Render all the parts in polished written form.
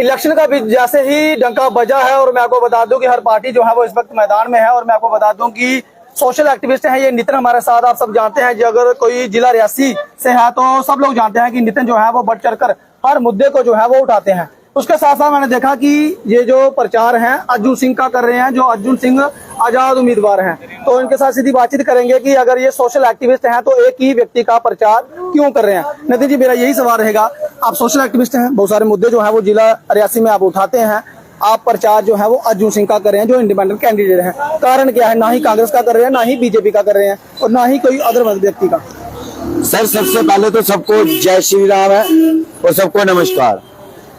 Election का भी जैसे ही डंका बजा है, और मैं आपको बता दूं कि हर पार्टी जो है वो इस वक्त मैदान में है। और मैं आपको बता दूं कि सोशल एक्टिविस्ट हैं ये नितिन हमारे साथ, आप सब जानते हैं। अगर कोई जिला रियासी से है तो सब लोग जानते हैं कि नितिन जो है वो बढ़ चढ़कर हर मुद्दे को जो है वो उठाते हैं। उसके साथ साथ मैंने देखा कि ये जो प्रचार है अर्जुन सिंह का कर रहे हैं, जो अर्जुन सिंह आजाद उम्मीदवार हैं, तो इनके साथ सीधी बातचीत करेंगे कि अगर ये सोशल एक्टिविस्ट हैं तो एक ही व्यक्ति का प्रचार क्यों कर रहे हैं। नितिन जी, मेरा यही सवाल रहेगा, आप सोशल एक्टिविस्ट हैं, बहुत सारे मुद्दे जो है वो जिला रियासी में आप उठाते हैं, आप प्रचार जो है वो अर्जुन सिंह का कर रहे हैं जो इंडिपेंडेंट कैंडिडेट हैं, कारण क्या है? ना ही कांग्रेस का कर रहे हैं, ना ही बीजेपी का कर रहे हैं, और ना ही कोई अदर व्यक्ति का। सर, सबसे पहले तो सबको जय श्री राम है और सबको नमस्कार।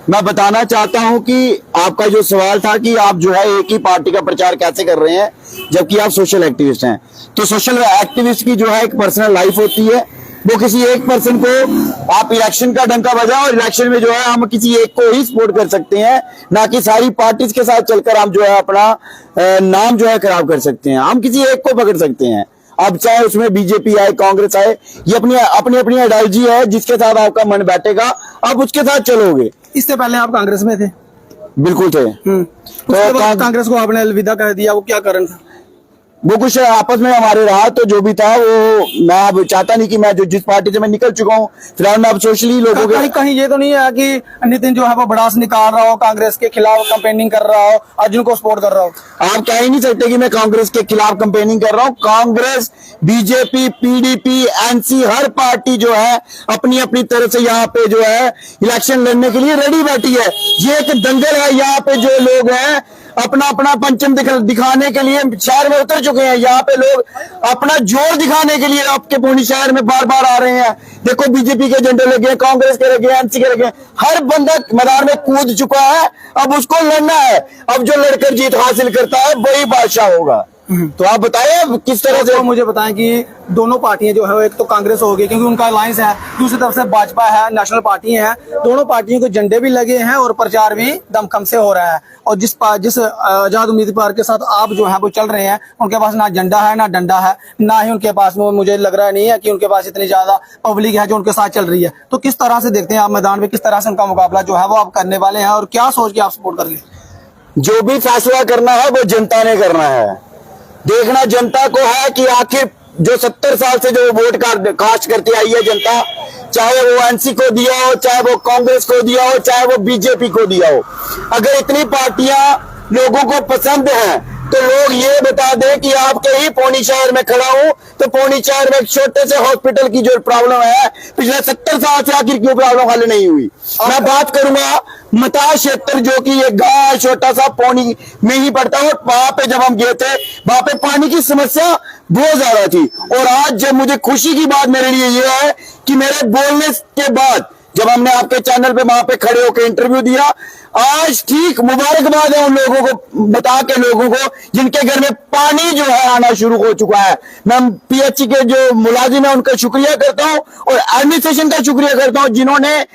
मैं बताना चाहता हूं कि आपका जो सवाल था कि आप जो है एक ही पार्टी का प्रचार कैसे कर रहे हैं जबकि आप सोशल एक्टिविस्ट हैं। तो सोशल एक्टिविस्ट की जो है एक पर्सनल लाइफ होती है, वो किसी एक पर्सन को आप इलेक्शन का डंका बजाओ और इलेक्शन में जो है हम किसी एक को ही सपोर्ट कर सकते हैं, ना कि सारी पार्टीज के साथ चलकर हम जो है अपना नाम जो है खराब कर सकते हैं। हम किसी एक को पकड़ सकते हैं, अब चाहे उसमें बीजेपी आए, कांग्रेस आए, ये अपनी अपनी अपनी आइडियोलॉजी है, जिसके साथ आपका मन बैठेगा आप उसके साथ चलोगे। इससे पहले आप कांग्रेस में थे? बिल्कुल थे। तो कांग्रेस को आपने अलविदा कह दिया, वो क्या कारण था? वो कुछ आपस में हमारे रहा, तो जो भी था वो मैं अब चाहता नहीं कि मैं जो जिस पार्टी से मैं निकल चुका हूँ फिलहाल मैं अब सोशली लोगों के कहीं ये तो नहीं है कि नितिन जो है वो भड़ास निकाल रहा हो, कांग्रेस के खिलाफ कैंपेनिंग कर रहा हो, अर्जुन को सपोर्ट कर रहा हो? आप कह ही नहीं सकते कि मैं कांग्रेस के खिलाफ कैंपेनिंग कर रहा हूँ। कांग्रेस, बीजेपी, पीडीपी, एनसी, हर पार्टी जो है अपनी अपनी तरफ से यहाँ पे जो है इलेक्शन लड़ने के लिए रेडी बैठी है। ये एक दंगल है, यहाँ पे जो लोग हैं अपना अपना पंचम दिखाने के लिए शहर में उतर चुके हैं। यहाँ पे लोग अपना जोर दिखाने के लिए आपके पौनी शहर में बार बार आ रहे हैं। देखो, बीजेपी के झंडे लगे, कांग्रेस के लगे, एनसी के लगे, हर बंदा मैदान में कूद चुका है। अब उसको लड़ना है, अब जो लड़कर जीत हासिल करता है वही बादशाह होगा। तो आप बताइए किस तरह से। तो मुझे बताएं कि दोनों पार्टियां जो है, एक तो कांग्रेस होगी क्योंकि उनका अलायंस है, दूसरी तरफ से भाजपा है, नेशनल पार्टी है, दोनों पार्टियों के झंडे भी लगे हैं और प्रचार भी दमखम से हो रहा है। और जिस आजाद उम्मीदवार के साथ आप जो है वो चल रहे हैं, उनके पास ना झंडा है ना डंडा है, ना ही उनके पास में मुझे लग रहा नहीं है कि उनके पास इतनी ज्यादा पब्लिक है जो उनके साथ चल रही है। तो किस तरह से देखते हैं आप मैदान में, किस तरह से उनका मुकाबला जो है वो आप करने वाले हैं और क्या सोच के आप सपोर्ट कर रहे हैं? जो भी फैसला करना है वो जनता ने करना है। देखना जनता को है कि आखिर जो 70 साल से जो वोट कास्ट करती आई है जनता, चाहे वो एनसी को दिया हो, चाहे वो कांग्रेस को दिया हो, चाहे वो बीजेपी को दिया हो, अगर इतनी पार्टियां लोगों को पसंद हैं तो लोग ये बता दें कि आपके ही पौनी शहर में खड़ा हूं, तो पौनी शहर में एक छोटे से हॉस्पिटल की जो प्रॉब्लम है पिछले 70 साल से आखिर क्यों प्रॉब्लम हल नहीं हुई। मैं बात करूंगा मता क्षेत्र, जो कि एक गांव छोटा सा पौनी में ही पड़ता है, वहां पे जब हम गए थे वहां पे पानी की समस्या बहुत ज्यादा थी। और आज जब मुझे खुशी की बात मेरे लिए ये है कि मेरे बोलने के बाद जब हमने आपके चैनल पे वहां पे खड़े होकर इंटरव्यू दिया, आज ठीक मुबारकबाद है उन लोगों को, बता के लोगों को जिनके घर में पानी जो है आना शुरू हो चुका है। मैं पीएचई के जो मुलाजिम है उनका शुक्रिया करता हूं और एडमिनिस्ट्रेशन का शुक्रिया करता हूं जिन्होंने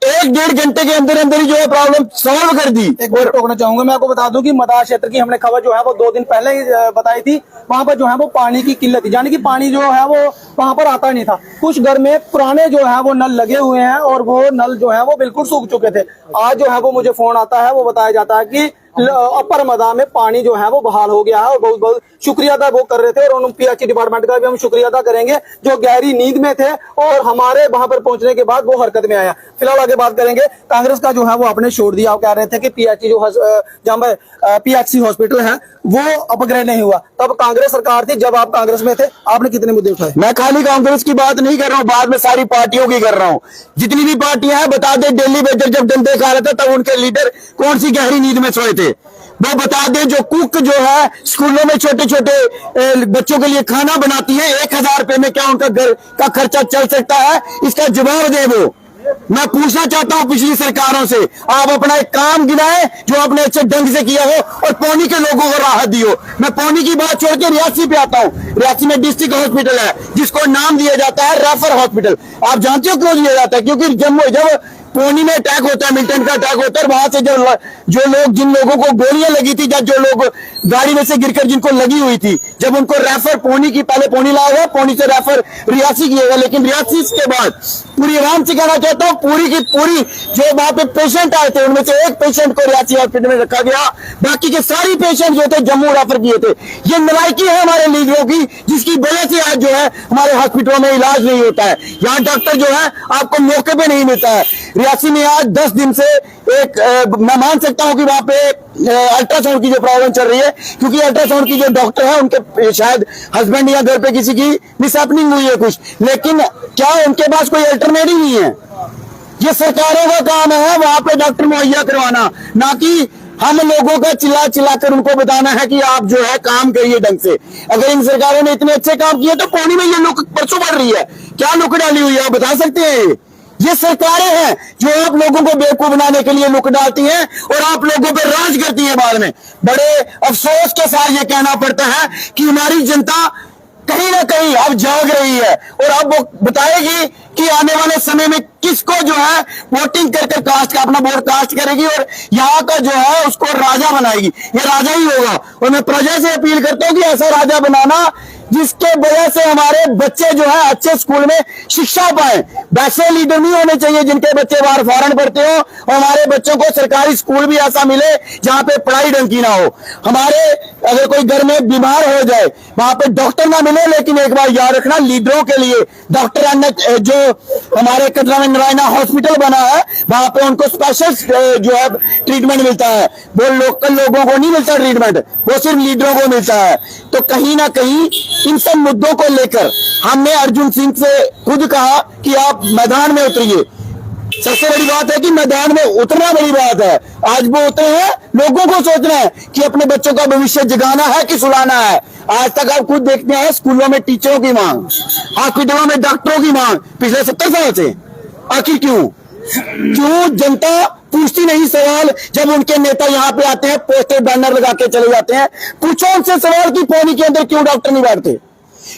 1-1.5 घंटे के अंदर अंदर ही जो है प्रॉब्लम सॉल्व कर दी। एक बार टोकना चाहूंगा, मैं आपको बता दूं कि मदार क्षेत्र की हमने खबर जो है वो 2 दिन पहले ही बताई थी। वहां पर जो है वो पानी की किल्लत थी, यानी कि पानी जो है वो वहां पर आता नहीं था। कुछ घर में पुराने जो है वो नल लगे हुए हैं और वो नल जो है वो बिल्कुल सूख चुके थे। आज जो है वो मुझे फोन आता है, वो बताया जाता है कि अपर मदा में पानी जो है वो बहाल हो गया है। और बहुत बहुत शुक्रिया अदा वो कर रहे थे, और पीएचई डिपार्टमेंट का भी हम शुक्रिया अदा करेंगे जो गहरी नींद में थे और हमारे वहां पर पहुंचने के बाद वो हरकत में आया। फिलहाल आगे बात करेंगे, कांग्रेस का जो है वो आपने छोड़ दिया। आप कह रहे थे कि पीएचई जो जहां पर पीएचसी हॉस्पिटल है वो अपग्रेड नहीं हुआ, तब कांग्रेस सरकार थी, जब आप कांग्रेस में थे आपने कितने मुद्दे उठाए? मैं खाली कांग्रेस की बात नहीं कर रहा हूँ, बाद में सारी पार्टियों की कर रहा हूँ। जितनी भी पार्टियां हैं बता दे, दिल्ली में जब डंडे खा रहे थे तब उनके लीडर कौन सी गहरी नींद में सोए थे, वो बता दे। जो कुक जो है स्कूलों में छोटे छोटे बच्चों के लिए खाना बनाती है, 1000 रुपए में क्या उनका घर का खर्चा चल सकता है? इसका जवाब दे वो। मैं पूछना चाहता हूं पिछली सरकारों से, आप अपना एक काम गिनाएं जो आपने अच्छे ढंग से किया हो और पौनी के लोगों को राहत दी हो। मैं पौनी की बात छोड़ के रियासी पे आता हूं। रियासी में डिस्ट्रिक्ट हॉस्पिटल है जिसको नाम दिया जाता है रेफर हॉस्पिटल। आप जानते हो क्यों दिया जाता है? क्योंकि जब पौनी में अटैक होता है, मिल्टन का अटैक होता है, वहां से जो लोग जिन लोगों को गोलियां लगी थी या जो लोग गाड़ी में से गिरकर जिनको लगी हुई थी, जब उनको रेफर पौनी की, पहले पौनी लाया गया, पौनी से रेफर रियासी किएगा, लेकिन रियासी के बाद पूरी आराम से कहना चाहता हूँ, पूरी की पूरी जो वहां पे पेशेंट आए थे उनमें से एक पेशेंट को रियासी हॉस्पिटल में रखा गया, बाकी के सारी पेशेंट जो थे जम्मू रेफर किए थे। ये नालायकी है हमारे लीडरों की, जिसकी वजह से आज जो है हमारे हॉस्पिटलों में इलाज नहीं होता है, यहाँ डॉक्टर जो है आपको मौके पे नहीं मिलता है। रियासी में आज 10 दिन से मैं मान सकता हूं कि वहां पे अल्ट्रासाउंड की जो प्रॉब्लम चल रही है, क्योंकि अल्ट्रासाउंड की जो डॉक्टर है उनके शायद हस्बैंड या घर पे किसी की मिसहैपनिंग हुई है कुछ, लेकिन क्या उनके पास कोई अल्टरनेटिव नहीं है? ये सरकारों का काम है वहां पे डॉक्टर मुहैया करवाना, ना कि हम लोगों का चिल्ला चिल्ला कर उनको बताना है कि आप जो है काम करिए ढंग से। अगर इन सरकारों ने इतने अच्छे काम किए तो पौनी में ये लुक परसों बढ़ रही है, क्या लुक डाली हुई है आप बता सकते हैं? ये सरकारें हैं जो आप लोगों को बेवकूफ बनाने के लिए लुक डालती हैं और आप लोगों पर राज करती है। बाद में बड़े अफसोस के साथ ये कहना पड़ता है कि हमारी जनता कहीं ना कहीं अब जाग रही है और अब वो बताएगी कि आने वाले समय में किसको जो है वोटिंग करके कास्ट का अपना वोट कास्ट करेगी और यहाँ का जो है उसको राजा बनाएगी। ये राजा ही होगा और मैं प्रजा से अपील करता हूँ कि ऐसा राजा बनाना जिसके वजह से हमारे बच्चे जो है अच्छे स्कूल में शिक्षा पाए। वैसे लीडर नहीं होने चाहिए जिनके बच्चे बाहर फॉरेन पढ़ते हो और हमारे बच्चों को सरकारी स्कूल भी ऐसा मिले जहां पे पढ़ाई ढंग की ना हो। हमारे अगर कोई घर में बीमार हो जाए वहां पे डॉक्टर ना मिले, लेकिन एक बार याद रखना लीडरों के लिए डॉक्टर जो हमारे कटरा में नारायणा हॉस्पिटल बना है वहां पे उनको स्पेशल जो है ट्रीटमेंट मिलता है, वो लोकल लोगों को नहीं मिलता ट्रीटमेंट, वो सिर्फ लीडरों को मिलता है। तो कहीं ना कहीं इन सब मुद्दों को लेकर हमने अर्जुन सिंह से खुद कहा कि आप मैदान में उतरिए। सबसे बड़ी बात है कि मैदान में उतरना बड़ी बात है। आज वो उतरे हैं, लोगों को सोचना है कि अपने बच्चों का भविष्य जगाना है कि सुलाना है। आज तक आप खुद देखते हैं स्कूलों में टीचरों की मांग, हॉस्पिटलों में डॉक्टरों की मांग पिछले 70 साल से। आखिर क्यों जनता पूछती नहीं सवाल? जब उनके नेता यहाँ पे आते हैं पोस्टर बैनर लगा के चले जाते हैं, पूछो उनसे सवाल कि पौनी के अंदर क्यों डॉक्टर नहीं बैठते,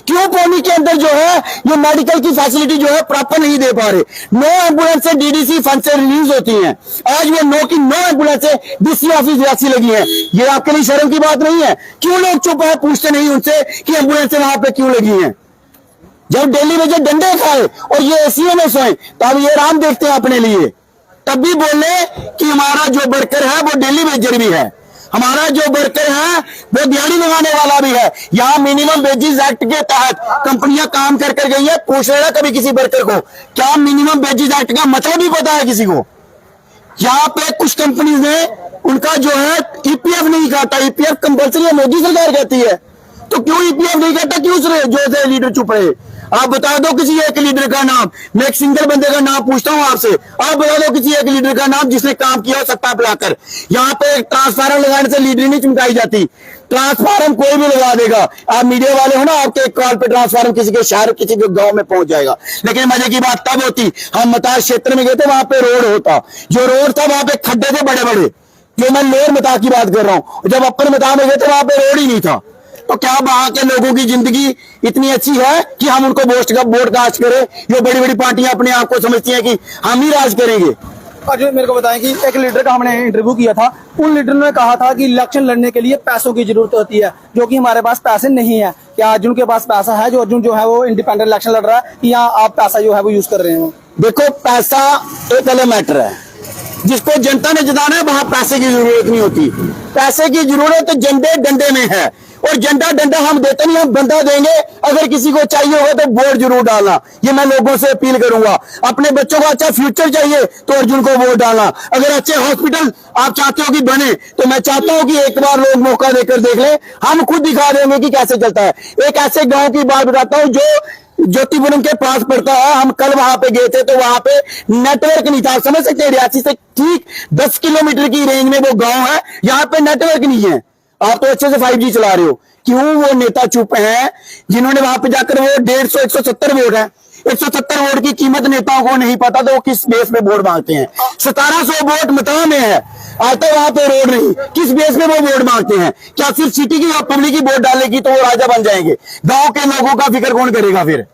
क्यों पौनी के अंदर जो है ये मेडिकल की फैसिलिटी जो है प्रॉपर नहीं दे पा रहे। 9 एम्बुलेंस से डीडीसी फंड से रिलीज होती हैं, आज वो 9 एम्बुलेंस से डीसी ऑफिस रियासी लगी है। ये आपके लिए शर्म की बात नहीं है? क्यों लोग चुप है, पूछते नहीं उनसे कि एम्बुलेंस वहां पे क्यों लगी है? जब दिल्ली में जो डंडे खाए और ये एसीओ में सोए तब ये राम देखते हैं अपने लिए, तब भी बोले कि हमारा जो वर्कर है वो दिल्ली वेजर भी है, हमारा जो वर्कर है वो दिहाड़ी लगाने वाला भी है। यहाँ मिनिमम वेजेस एक्ट के तहत कंपनियां काम कर गई है। पूछ लेना कभी किसी वर्कर को क्या मिनिमम वेजेस एक्ट का मतलब भी पता है किसी को? यहाँ पे कुछ कंपनीज ने उनका जो है ईपीएफ नहीं काटा, ईपीएफ कंपल्सरी है, मोदी सरकार कहती है, तो क्यों ईपीएफ नहीं काटा? क्यों जो से लीडर चुप रहे? आप बता दो किसी एक लीडर का नाम, मैं एक सिंगल बंदे का नाम पूछता हूं आपसे, आप बता दो किसी एक लीडर का नाम जिसने काम किया सत्ता पिलाकर। यहाँ पे एक ट्रांसफार्मर लगाने से लीडर नहीं चमकाई जाती, ट्रांसफार्मर कोई भी लगा देगा। आप मीडिया वाले हो ना, आपके एक कॉल पे ट्रांसफार्मर किसी के शहर किसी के गांव में पहुंच जाएगा। लेकिन मजे की बात तब होती हम मतार क्षेत्र में गए थे, वहां पे रोड होता, जो रोड था वहां पे खड्डे थे बड़े बड़े, जो मैं लोअर मता की बात कर रहा हूं। जब अपर मता में गए थे वहां पे रोड ही नहीं था। तो क्या वहां के लोगों की जिंदगी इतनी अच्छी है कि हम उनको वोट कास्ट करें? ये बड़ी बड़ी पार्टियां अपने आप को समझती हैं कि हम ही राज करेंगे। अर्जुन मेरे को बताएं कि एक लीडर का हमने इंटरव्यू किया था, उन लीडर ने कहा था कि इलेक्शन लड़ने के लिए पैसों की जरूरत होती है, जो कि हमारे पास पैसे नहीं है। क्या अर्जुन के पास पैसा है जो अर्जुन जो है वो इंडिपेंडेंट इलेक्शन लड़ रहा है, या आप पैसा जो है वो यूज कर रहे हो? देखो पैसा एक अलग मैटर है, जिसको जनता ने जिताना है वहां पैसे की जरूरत नहीं होती। पैसे की जरूरत झंडे डंडे में है, और झंडा डंडा हम देते नहीं, हम बंदा देंगे। अगर किसी को चाहिए होगा तो वोट जरूर डालना, ये मैं लोगों से अपील करूंगा। अपने बच्चों को अच्छा फ्यूचर चाहिए तो अर्जुन को वोट डालना। अगर अच्छे हॉस्पिटल आप चाहते हो कि बने, तो मैं चाहता हूं कि एक बार लोग मौका देकर देख ले, हम खुद दिखा देंगे कि कैसे चलता है। एक ऐसे गांव की बात बताता हूं जो ज्योतिपुरम के पास पड़ता है। हम कल वहां पे गए थे तो वहां पे नेटवर्क नहीं था। आप समझ सकते हैं, रियासी से ठीक 10 किलोमीटर की रेंज में वो गांव है, यहाँ पे नेटवर्क नहीं है। आप तो अच्छे से 5G चला रहे हो, क्यों वो नेता चुप हैं जिन्होंने वहां पे जाकर वो 150 170 वोट है, 170 वोट की कीमत नेताओं को नहीं पता, तो वो किस बेस पे वोट मांगते हैं? 1700 वोट मता में है, आज तक वहां पे रोड नहीं, किस बेस पे वो वोट मांगते हैं? क्या सिर्फ सिटी की पब्लिक की वोट डालेगी तो वो राजा बन जाएंगे? गांव के लोगों का फिक्र कौन करेगा? फिर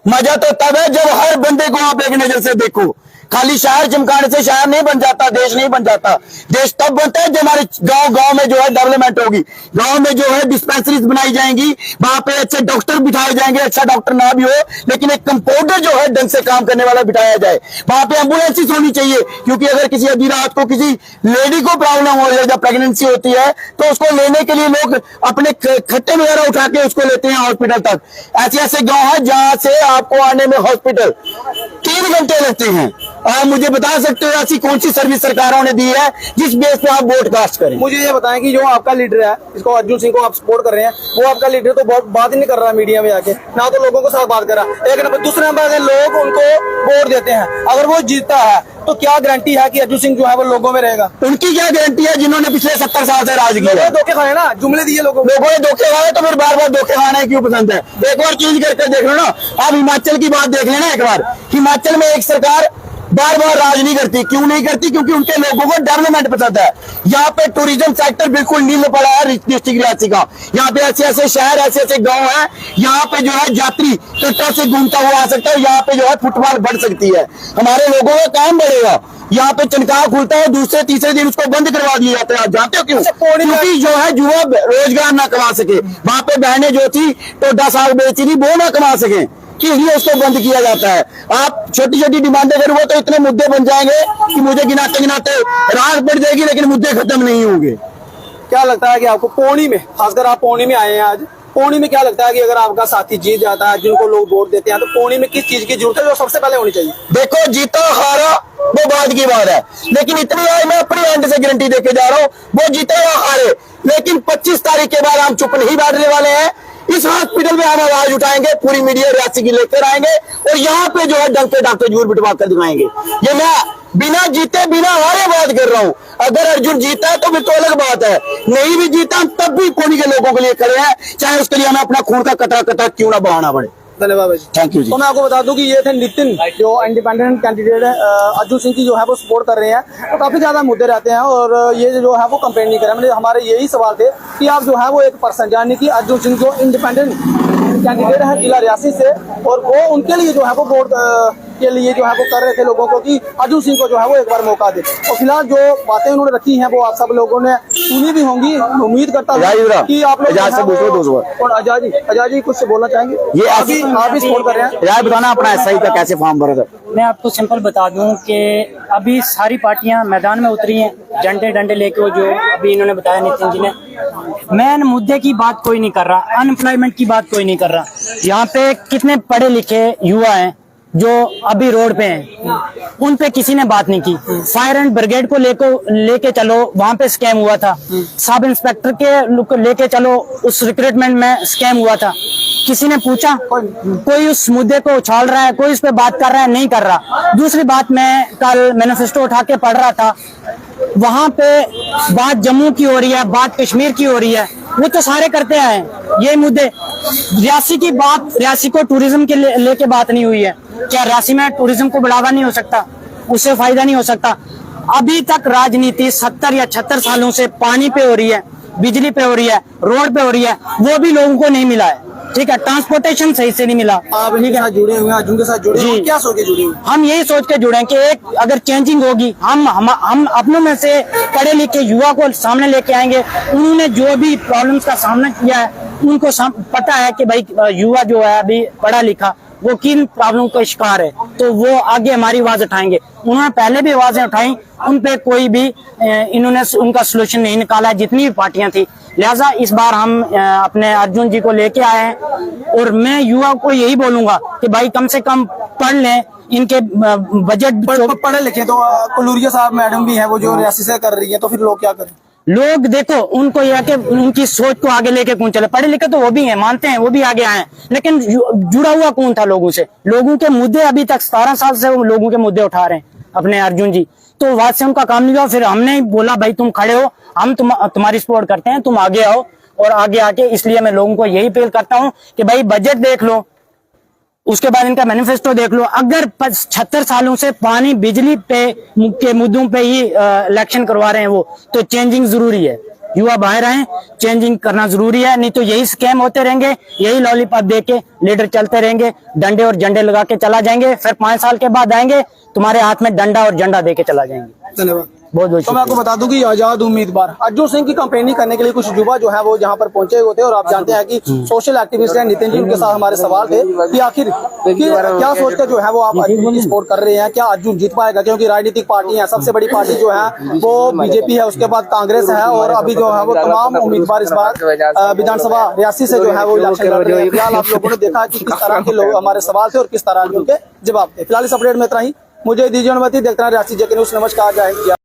मजा तो तब है जब हर बंदे को आप एक नजर से देखो। खाली शहर चमकाने से शहर नहीं बन जाता, देश नहीं बन जाता। देश तब बनता है जब हमारे गांव में जो है डेवलपमेंट होगी, गांव में जो है डिस्पेंसरीज बनाई जाएंगी, वहां पे अच्छे डॉक्टर बिठाए जाएंगे, अच्छा डॉक्टर ना भी हो लेकिन एक कंपाउंडर जो है ढंग से काम करने वाला बिठाया जाए। वहां पे एम्बुलेंसेस होनी चाहिए, क्योंकि अगर किसी आधी रात को किसी लेडी को प्रॉब्लम हो जाए, जब प्रेगनेंसी होती है तो उसको लेने के लिए लोग अपने खट्टे वगैरह उठा के उसको लेते हैं हॉस्पिटल तक। ऐसे ऐसे गांव है जहां से आपको आने में हॉस्पिटल 3 घंटे लगते हैं। आप मुझे बता सकते हो ऐसी कौन सी सर्विस सरकारों ने दी है जिस बेस पे आप वोट कास्ट करें? मुझे ये बताएं कि जो आपका लीडर है, इसको अर्जुन सिंह को आप सपोर्ट कर रहे हैं, वो आपका लीडर तो बहुत बात ही नहीं कर रहा मीडिया में आके, ना तो लोगों के साथ बात कर रहा। एक नंबर, दूसरे नंबर लोग उनको वोट देते हैं, अगर वो जीतता है तो क्या गारंटी है कि अर्जुन सिंह जो है वो लोगों में रहेगा? उनकी क्या गारंटी है जिन्होंने पिछले 70 साल से राज किया? धोखे खाए ना, जुमले दिए लोगों ने धोखे खाए, तो फिर बार बार धोखे खाना क्यों पसंद है? एक बार चेंज करके देख लो ना। आप हिमाचल की बात देख लेना एक बार। हिमाचल में एक सरकार बार बार राज नहीं करती। क्यों नहीं करती? क्योंकि उनके लोगों को डेवलपमेंट पसंद है। यहाँ पे टूरिज्म सेक्टर बिल्कुल नील पड़ा है डिस्ट्रिक्ट रियासी का। यहाँ पे ऐसे ऐसे शहर, ऐसे ऐसे गांव हैं, यहाँ पे जो है यात्री ट्रैक्टर से घूमता हुआ आ सकता है, यहाँ पे जो है फुटबॉल बढ़ सकती है, हमारे लोगों का काम बढ़ेगा। यहाँ पे चनकाह खुलता है, दूसरे तीसरे दिन उसको बंद करवा दिया जाता है। आप जानते हो क्यों? क्योंकि जो है युवा रोजगार ना कमा सके। वहां पे बहनें जो थी टोडा साग बेची थी, वो ना कमा सके, इसलिए उसको बंद किया जाता है। आप छोटी छोटी डिमांडें करोगे तो इतने मुद्दे बन जाएंगे कि मुझे गिनाते गिनाते रात बढ़ जाएगी, लेकिन मुद्दे खत्म नहीं होंगे। क्या लगता है कि आपको पौनी में, खासकर आप पौनी में आए हैं आज, पौनी में क्या लगता है कि अगर आपका साथी जीत जाता है, जिनको लोग वोट देते हैं, तो पौनी में किस चीज की जरूरत है जो सबसे पहले होनी चाहिए? देखो, जीता हारा वो बात की बात है, लेकिन इतनी आज मैं अपनी एंड से गारंटी देके जा रहा हूँ, वो जीते या हारे, लेकिन 25 तारीख के बाद हम चुप नहीं बैठने वाले हैं। इस हॉस्पिटल में हम आवाज उठाएंगे, पूरी मीडिया रियासी की लेकर आएंगे और यहाँ पे जो है डंके डॉक्टर जरूर बिठवा कर दिखाएंगे। ये मैं बिना जीते बिना हारे बात कर रहा हूँ। अगर अर्जुन जीता है तो फिर तो अलग बात है, नहीं भी जीता हम तब भी पौनी के लोगों के लिए खड़े हैं, चाहे उसके लिए हमें अपना खून का कतरा कतरा क्यों ना बहाना पड़े। धन्यवाद भाई, थैंक यू जी। तो मैं आपको बता दूं कि ये थे नितिन, जो इंडिपेंडेंट कैंडिडेट है, अर्जुन सिंह की जो है वो सपोर्ट कर रहे हैं। तो काफी ज्यादा मुद्दे रहते हैं और ये जो है वो कंपेन नहीं कर रहे हैं। हमारे यही सवाल थे कि आप जो है वो एक पर्सन, यानी कि अर्जुन सिंह जो इंडिपेंडेंट कैंडिडेट है जिला रियासी से, और वो उनके लिए जो है वो वोट के लिए जो है वो कर रहे थे लोगों को कि अर्जुन सिंह को जो है वो एक बार मौका दे। और फिलहाल जो बातें उन्होंने रखी हैं वो आप सब लोगों ने सुनी भी होंगी। उम्मीद करता हूँ कि आप लोग और आजाद जी कुछ बोलना चाहेंगे? ये आप भी सपोर्ट कर रहे हैं, यार बताना अपना एसआई का कैसे फॉर्म भरा था? मैं आपको सिंपल बता दूं कि अभी सारी पार्टियां मैदान में उतरी हैं, डंडे डंडे लेके, वो जो अभी इन्होंने बताया नितिन जी ने। मैन मुद्दे की बात कोई नहीं कर रहा, अनएम्प्लॉयमेंट की बात कोई नहीं कर रहा। यहाँ पे कितने पढ़े लिखे युवा हैं जो अभी रोड पे हैं, उन पे किसी ने बात नहीं की। फायर एंड ब्रिगेड को लेके चलो, वहां पे स्कैम हुआ था। सब इंस्पेक्टर के लेके चलो, उस रिक्रूटमेंट में स्कैम हुआ था। किसी ने पूछा? कोई उस मुद्दे को उछाल रहा है, कोई उस पे बात कर रहा है? नहीं कर रहा। दूसरी बात, मैं कल मैनिफेस्टो उठा के पढ़ रहा था, वहां पे बात जम्मू की हो रही है, बात कश्मीर की हो रही है, वो तो सारे करते आए ये मुद्दे। रियासी की बात, रियासी को टूरिज्म के लेके बात नहीं हुई है। क्या रियासी में टूरिज्म को बढ़ावा नहीं हो सकता? उससे फायदा नहीं हो सकता? अभी तक राजनीति 70 या 76 सालों से पानी पे हो रही है, बिजली पे हो रही है, रोड पे हो रही है, वो भी लोगों को नहीं मिला है। ठीक है, ट्रांसपोर्टेशन सही से नहीं मिला। आप इनके साथ जुड़े हुए हैं, अर्जुन के साथ जुड़े हुए हैं, क्या सोच के जुड़े हुए? हम यही सोच के जुड़े हैं कि एक अगर चेंजिंग होगी, हम अपनों में से पढ़े लिखे युवा को सामने लेके आएंगे। उन्होंने जो भी प्रॉब्लम्स का सामना किया है, उनको पता है कि भाई युवा जो है अभी पढ़ा लिखा, वो किन प्रॉब्लम का शिकार है, तो वो आगे हमारी आवाज उठाएंगे। उन्होंने पहले भी आवाजें उठाई, उन पे कोई भी इन्होंने उनका सोल्यूशन नहीं निकाला, जितनी भी पार्टियां थी। लिहाजा इस बार हम अपने अर्जुन जी को लेके आए हैं और मैं युवा को यही बोलूंगा कि भाई कम से कम पढ़ लें, इनके बजट पढ़े लिखे। तो कुलूरिया साहब मैडम भी है वो जो रियासी से कर रही है, तो फिर लोग क्या करें? लोग देखो, उनको यह कि उनकी सोच को आगे लेके कौन चले। पढ़े लिखे तो वो भी हैं, मानते हैं, वो भी आगे आए, लेकिन जुड़ा हुआ कौन था लोगों से? लोगों के मुद्दे अभी तक 17 साल से वो लोगों के मुद्दे उठा रहे हैं अपने अर्जुन जी। तो बात से उनका काम नहीं हुआ। फिर हमने बोला भाई तुम खड़े हो, हम तुम्हारी सपोर्ट करते हैं, तुम आगे आओ। और आगे आके इसलिए मैं लोगों को यही अपील करता हूँ कि भाई बजट देख लो, उसके बाद इनका मैनिफेस्टो देख लो। अगर 76 सालों से पानी बिजली पे के मुद्दों पे ही इलेक्शन करवा रहे हैं वो, तो चेंजिंग जरूरी है। युवा बाहर आए, चेंजिंग करना जरूरी है, नहीं तो यही स्कैम होते रहेंगे, यही लॉलीपॉप दे के लीडर चलते रहेंगे, डंडे और झंडे लगा के चला जाएंगे, फिर 5 साल के बाद आएंगे तुम्हारे हाथ में डंडा और झंडा दे के चला जाएंगे। धन्यवाद। बहुत बहुत तो मैं आपको बता दूं कि आजाद उम्मीदवार अर्जुन सिंह की कंपेनिंग करने के लिए कुछ युवा जो है वो यहाँ पर पहुंचे हुए थे और आप जानते हैं कि सोशल एक्टिविस्ट हैं नितिन जी, उनके साथ हमारे सवाल थे कि आखिर क्या सोचकर जो है वो आप अर्जुन की सपोर्ट कर रहे हैं, क्या अर्जुन जीत पाएगा? क्योंकि राजनीतिक पार्टी है, सबसे बड़ी पार्टी जो है वो बीजेपी है, उसके बाद कांग्रेस है और अभी जो है वो तमाम उम्मीदवार इस बार विधानसभा रियासी से जो है वो इलेक्शन लड़ रहे हैं। फिलहाल आप लोगों ने देखा कि किस तरह के लोग हमारे सवाल थे और किस तरह के उनके जवाब थे। फिलहाल इस अपडेट में इतना ही, मुझे दीजिए अनुमति, देखते हैं रियासी जेके न्यूज़। नमस्कार, जय हिंद।